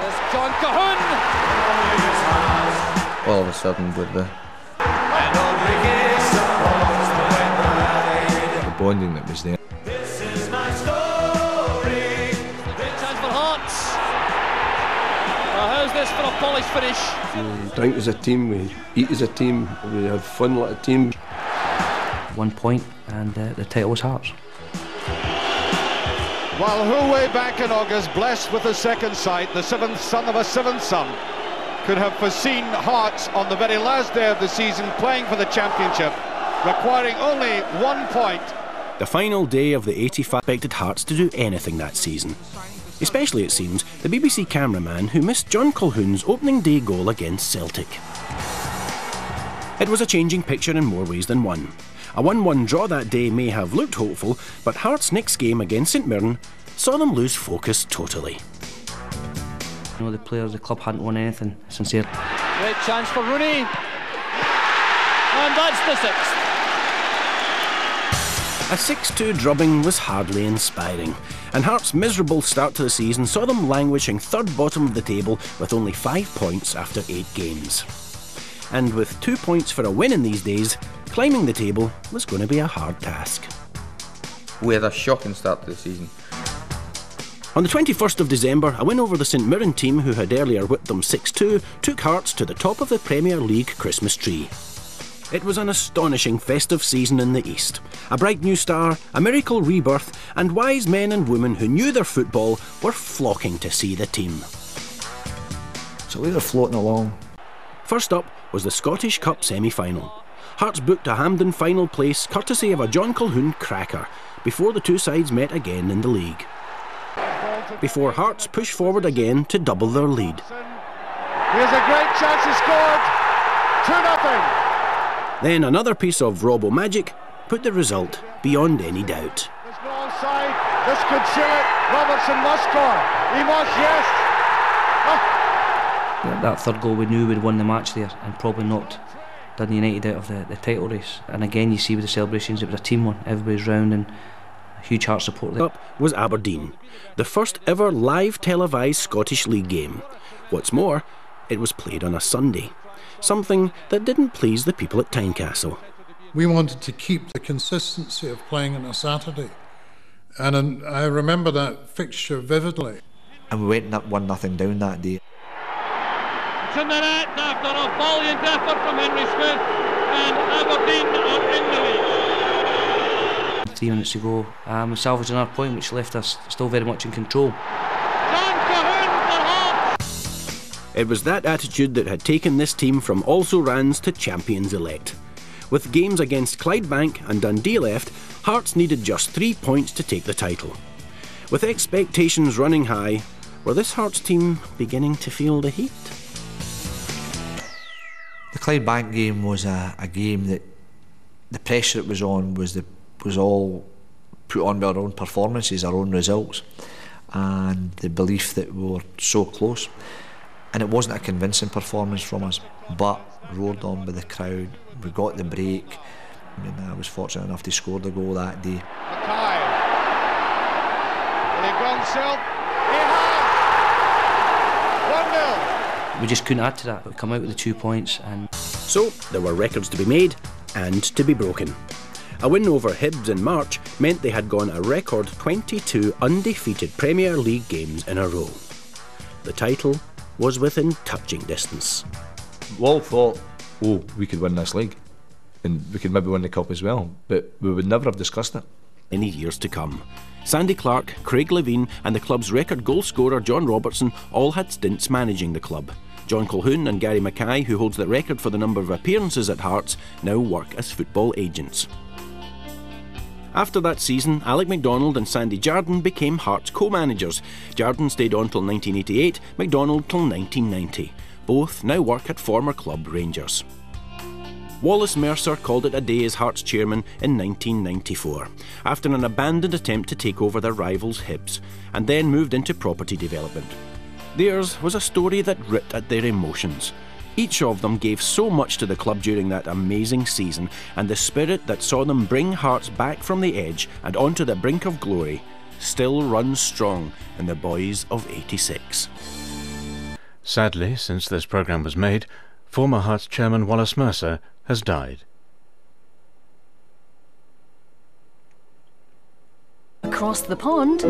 There's John Colquhoun. All of a sudden, with the bonding that was there. This is my story. Big chance for Hearts. How's this for a polished finish? We drink as a team, we eat as a team, we have fun like a team. 1 point and the title was Hearts. While Hull way back in August, blessed with a second sight, the seventh son of a seventh son, could have foreseen Hearts on the very last day of the season playing for the championship, requiring only 1 point. The final day of the 85 expected Hearts to do anything that season. Especially, it seems, the BBC cameraman who missed John Colquhoun's opening day goal against Celtic. It was a changing picture in more ways than one. A 1-1 draw that day may have looked hopeful, but Hearts' next game against St Mirren saw them lose focus totally. You know, the players, the club hadn't won anything since they... Great chance for Rooney. And that's the sixth. A 6-2 drubbing was hardly inspiring, and Hearts' miserable start to the season saw them languishing third bottom of the table with only 5 points after 8 games. And with 2 points for a win in these days, climbing the table was going to be a hard task. We had a shocking start to the season. On the 21st of December, a win over the St Mirren team, who had earlier whipped them 6-2, took Hearts to the top of the Premier League Christmas tree. It was an astonishing festive season in the East. A bright new star, a miracle rebirth, and wise men and women who knew their football were flocking to see the team. So we were floating along. First up was the Scottish Cup semi-final. Hearts booked a Hampden final place courtesy of a John Colquhoun cracker before the two sides met again in the league. Before Hearts push forward again to double their lead. Here's a great chance, he scored! 2-0! Then another piece of Robbo magic put the result beyond any doubt. There's no onside, this could seal it. Robertson must score. He must, yes! That third goal, we knew we'd won the match there and probably knocked Dundee United out of the title race. And again, you see with the celebrations, it was a team one. Everybody's round and huge Heart support there. Up was Aberdeen, the first ever live televised Scottish League game. What's more, it was played on a Sunday, something that didn't please the people at Tynecastle. We wanted to keep the consistency of playing on a Saturday, and I remember that fixture vividly. And we went 1-0 down that day. It's in the net after a valiant effort from Henry Smith, and Aberdeen are in the lead. 3 minutes to go, we salvaged another point which left us still very much in control. John Colquhoun for Hearts. It was that attitude that had taken this team from also-rans to champions-elect. With games against Clydebank and Dundee left, Hearts needed just 3 points to take the title. With expectations running high, were this Hearts team beginning to feel the heat? The Clydebank game was a game that the pressure it was on was all put on by our own performances, our own results, and the belief that we were so close. And it wasn't a convincing performance from us, but roared on by the crowd. We got the break. I mean, I was fortunate enough to score the goal that day. Mackay. Will he go himself? He has! 1-0. We just couldn't add to that. We come out with the 2 points and... So, there were records to be made and to be broken. A win over Hibs in March meant they had gone a record 22 undefeated Premier League games in a row. The title was within touching distance. We all thought, oh, we could win this league and we could maybe win the cup as well, but we would never have discussed it. In the years to come, Sandy Clark, Craig Levein and the club's record goal scorer John Robertson all had stints managing the club. John Colquhoun and Gary Mackay, who holds the record for the number of appearances at Hearts, now work as football agents. After that season, Alec MacDonald and Sandy Jardine became Hearts co-managers. Jardine stayed on till 1988, MacDonald till 1990. Both now work at former club Rangers. Wallace Mercer called it a day as Hearts chairman in 1994, after an abandoned attempt to take over their rivals Hibs, and then moved into property development. Theirs was a story that ripped at their emotions. Each of them gave so much to the club during that amazing season, and the spirit that saw them bring Hearts back from the edge and onto the brink of glory still runs strong in the boys of '86. Sadly, since this programme was made, former Hearts chairman Wallace Mercer has died. Across the pond.